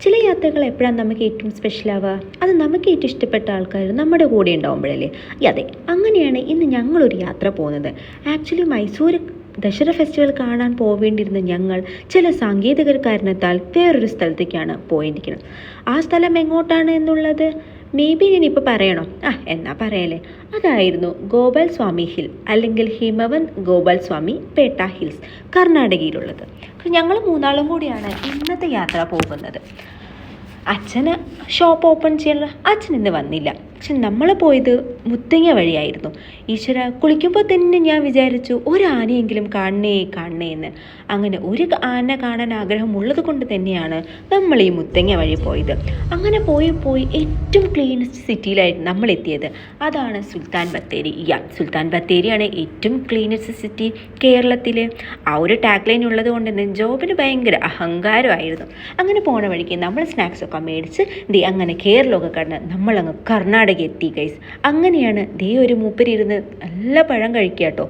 ചില യാത്രകൾ എപ്പോഴാണ് നമുക്ക് ഏറ്റവും സ്പെഷ്യലാവുക? അത് നമുക്ക് ഏറ്റവും ഇഷ്ടപ്പെട്ട ആൾക്കാർ നമ്മുടെ കൂടെ ഉണ്ടാവുമ്പോഴല്ലേ? അതെ, അങ്ങനെയാണ് ഇന്ന് ഞങ്ങളൊരു യാത്ര പോകുന്നത്. ആക്ച്വലി മൈസൂർ ദസറ ഫെസ്റ്റിവൽ കാണാൻ പോവേണ്ടിയിരുന്ന ഞങ്ങൾ ചില സാങ്കേതിക കാരണത്താൽ വേറൊരു സ്ഥലത്തേക്കാണ് പോയിരിക്കുന്നത്. ആ സ്ഥലം എങ്ങോട്ടാണ് എന്നുള്ളത് ഞാനിപ്പോൾ പറയണോ? എന്നാ പറയല്ലേ. അതായിരുന്നു ഗോപാൽ സ്വാമി ഹിൽ, അല്ലെങ്കിൽ ഹിമവന്ത് ഗോപാൽ സ്വാമി പേട്ട ഹിൽസ്, കർണാടകയിലുള്ളത്. ഞങ്ങൾ മൂന്നാളും കൂടിയാണ് ഇന്നത്തെ യാത്ര പോകുന്നത്. അച്ഛന് ഷോപ്പ് ഓപ്പൺ ചെയ്യാനുള്ള അച്ഛൻ ഇന്ന് വന്നില്ല. പക്ഷെ നമ്മൾ പോയത് മുത്തങ്ങ വഴിയായിരുന്നു. ഈശ്വര, കുളിക്കുമ്പോൾ തന്നെ ഞാൻ വിചാരിച്ചു ഒരു ആനയെങ്കിലും കാണണേ എന്ന്. അങ്ങനെ ഒരു ആന കാണാൻ ആഗ്രഹമുള്ളത് കൊണ്ട് തന്നെയാണ് നമ്മൾ ഈ മുത്തങ്ങ വഴി പോയത്. അങ്ങനെ പോയി ഏറ്റവും ക്ലീനസ്റ്റ് സിറ്റിയിലായിരുന്നു നമ്മൾ എത്തിയത്. അതാണ് സുൽത്താൻ ബത്തേരി. സുൽത്താൻ ബത്തേരിയാണ് ഏറ്റവും ക്ലീനസ്റ്റ് സിറ്റി കേരളത്തിൽ. ആ ഒരു ടാഗ് ലൈൻ ഉള്ളത് കൊണ്ട് തന്നെ ജോബിന് ഭയങ്കര അഹങ്കാരമായിരുന്നു. അങ്ങനെ പോണ വഴിക്ക് നമ്മൾ സ്നാക്സൊക്കെ മേടിച്ച് അങ്ങനെ കേരളമൊക്കെ കണ്ട് നമ്മളങ്ങ് കർണാടക എത്തി ഗൈസ്. അങ്ങനെയാണ് ഒരു മൂപ്പര് ഇരുന്ന് നല്ല പഴം കഴിക്കുക കേട്ടോ.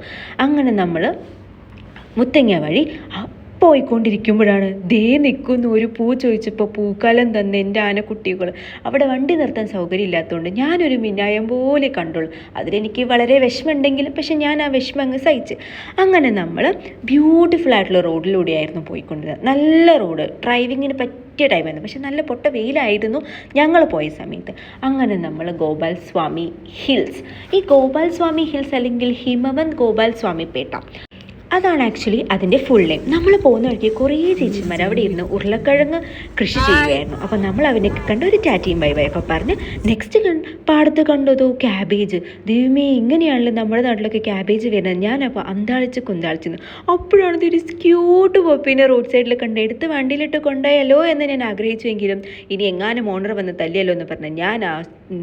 അങ്ങനെ നമ്മൾ മുത്തങ്ങ വഴി പോയിക്കൊണ്ടിരിക്കുമ്പോഴാണ് നിൽക്കുന്നു ഒരു പൂ ചോദിച്ചപ്പോൾ പൂക്കാലം തന്നെ എൻ്റെ ആനക്കുട്ടികൾ. അവിടെ വണ്ടി നിർത്താൻ സൗകര്യം ഇല്ലാത്തതുകൊണ്ട് ഞാനൊരു മിന്നായം പോലെ കണ്ടോളൂ. അതിലെനിക്ക് വളരെ വിഷമമുണ്ടെങ്കിലും പക്ഷെ ഞാൻ ആ വിഷമം അങ്ങ് സഹിച്ച്. അങ്ങനെ നമ്മൾ ബ്യൂട്ടിഫുൾ ആയിട്ടുള്ള റോഡിലൂടെയായിരുന്നു പോയിക്കൊണ്ടിരുന്നത്. നല്ല റോഡ്, ഡ്രൈവിങ്ങിന് പറ്റിയ ടൈമായിരുന്നു. പക്ഷെ നല്ല പൊട്ട വെയിലായിരുന്നു ഞങ്ങൾ പോയ സമയത്ത്. അങ്ങനെ നമ്മൾ ഗോപാൽ സ്വാമി ഹിൽസ്, ഈ ഗോപാൽ സ്വാമി ഹിൽസ് അല്ലെങ്കിൽ ഹിമവന്ത് ഗോപാൽ സ്വാമി പേട്ട, അതാണ് ആക്ച്വലി അതിൻ്റെ ഫുൾ നെയിം. നമ്മൾ പോകുന്ന വഴിക്ക് കുറേ ചേച്ചിമാർ അവിടെ ഇരുന്ന് ഉരുളക്കിഴങ്ങ് കൃഷി ചെയ്യുകയായിരുന്നു. അപ്പോൾ നമ്മൾ അവനൊക്കെ കണ്ട് ഒരു ടാറ്റയും ബൈ ബൈ ഒക്കെ പറഞ്ഞ് നെക്സ്റ്റ് പാടത്ത് കണ്ടതോ ക്യാബേജ്. ദൈവമേ, ഇങ്ങനെയാണല്ലോ നമ്മുടെ നാട്ടിലൊക്കെ ക്യാബേജ് വരുന്നത്. ഞാനപ്പോൾ കുന്താളിച്ചു. അപ്പോഴാണ് ഒരു ക്യൂട്ട് പപ്പീനെ റോഡ് സൈഡിൽ കണ്ട് എടുത്ത് വണ്ടിയിലിട്ട് കൊണ്ടുപോയാലോ എന്ന് ഞാൻ ആഗ്രഹിച്ചുവെങ്കിലും ഇനി എങ്ങാനും ഓണർ വന്ന് തല്ലിയല്ലോ എന്ന് പറഞ്ഞ് ഞാൻ ആ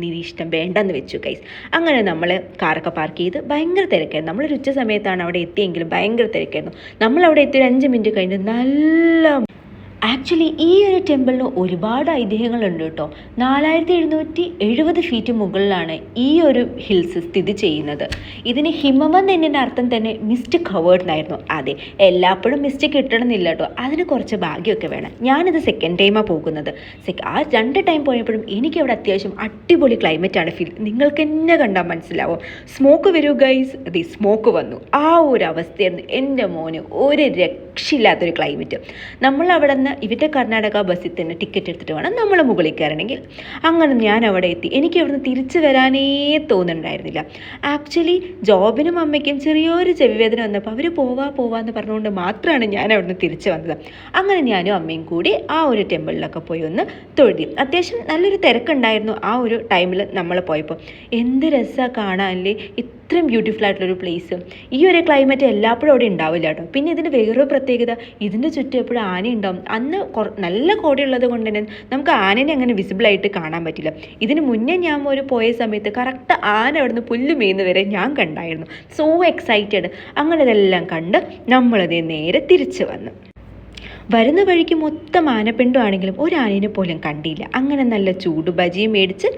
നിരീഷ്ടം വേണ്ടെന്ന് വെച്ചു ഗൈസ്. അങ്ങനെ നമ്മൾ കാറൊക്കെ പാർക്ക് ചെയ്ത് ഭയങ്കര തിരക്കായിരുന്നു. നമ്മളൊരു ഉച്ച സമയത്താണ് അവിടെ എത്തിയെങ്കിലും ഭയങ്കര തിരക്കായിരുന്നു. നമ്മളവിടെ എത്തി 5 മിനിറ്റ് കഴിഞ്ഞ് നല്ല ആക്ച്വലി ഈ ഒരു ടെമ്പിളിന് ഒരുപാട് ഐതിഹ്യങ്ങളുണ്ട് കേട്ടോ. 4770 ഫീറ്റ് മുകളിലാണ് ഈ ഒരു ഹിൽസ് സ്ഥിതി ചെയ്യുന്നത്. ഇതിന് ഹിമവന്ത് എന്നതിൻ്റെ അർത്ഥം തന്നെ മിസ്റ്റ് കവേർഡ് എന്നായിരുന്നു. അതെ, എല്ലാപ്പോഴും മിസ്റ്റ് കിട്ടണമെന്നില്ല കേട്ടോ, അതിന് കുറച്ച് ഭാഗ്യമൊക്കെ വേണം. ഞാനിത് സെക്കൻഡ് ടൈമാണ് പോകുന്നത്. ആ 2 ടൈം പോയപ്പോഴും എനിക്കവിടെ അത്യാവശ്യം അടിപൊളി ക്ലൈമറ്റാണ് ഫീൽ. നിങ്ങൾക്ക് എന്നെ കണ്ടാൽ മനസ്സിലാവും. സ്മോക്ക് വരൂ ഗൈസ്, അത് സ്മോക്ക് വന്നു. ആ ഒരു അവസ്ഥയായിരുന്നു എൻ്റെ മോന്. ഒരു രക്ഷയില്ലാത്തൊരു ക്ലൈമറ്റ്. നമ്മൾ അവിടെ നിന്ന് ഇവരുടെ കർണാടക ബസ്സിൽ തന്നെ ടിക്കറ്റ് എടുത്തിട്ട് വേണം നമ്മൾ മുകളിൽ കയറണമെങ്കിൽ. അങ്ങനെ ഞാൻ അവിടെ എത്തി. എനിക്ക് അവിടുന്ന് തിരിച്ചു വരാനേ തോന്നുന്നുണ്ടായിരുന്നില്ല. ആക്ച്വലി ജോബിനും അമ്മയ്ക്കും ചെറിയൊരു ചെവിവേദന വന്നപ്പോൾ അവർ പോവാന്ന് പറഞ്ഞുകൊണ്ട് മാത്രമാണ് ഞാൻ അവിടുന്ന് തിരിച്ചു വന്നത്. അങ്ങനെ ഞാനും അമ്മയും കൂടി ആ ഒരു ടെമ്പിളിലൊക്കെ പോയി ഒന്ന് തൊഴുതി. അത്യാവശ്യം നല്ലൊരു തിരക്കുണ്ടായിരുന്നു ആ ഒരു ടൈമിൽ നമ്മൾ പോയപ്പോൾ. എന്ത് രസമാണ് കാണാനല്ലേ, ഇത്രയും ബ്യൂട്ടിഫുൾ ആയിട്ടുള്ളൊരു പ്ലേസ്. ഈ ഒരു ക്ലൈമറ്റ് എല്ലാപ്പോഴും അവിടെ ഉണ്ടാവില്ല കേട്ടോ. പിന്നെ ഇതിന് വേറൊരു പ്രത്യേകത, ഇതിൻ്റെ ചുറ്റും എപ്പോഴും ആന ഉണ്ടാവും. അന്ന് നല്ല കോടയുള്ളത് കൊണ്ട് തന്നെ നമുക്ക് ആനനെ അങ്ങനെ വിസിബിളായിട്ട് കാണാൻ പറ്റില്ല. ഇതിന് മുന്നേ ഞാൻ പോയ സമയത്ത് കറക്റ്റ് ആന അവിടുന്ന് പുല്ല് മേയുന്ന വരെ ഞാൻ കണ്ടായിരുന്നു. So excited. അങ്ങനെ ഇതെല്ലാം കണ്ട് നമ്മളതേ നേരെ തിരിച്ചു വന്നു. വരുന്ന വഴിക്ക് മൊത്തം ആനപ്പിണ്ടം ആണെങ്കിലും ഒരു ആനേനെ പോലും കണ്ടില്ല. അങ്ങനെ നല്ല ചൂട് ബജിയും മേടിച്ച്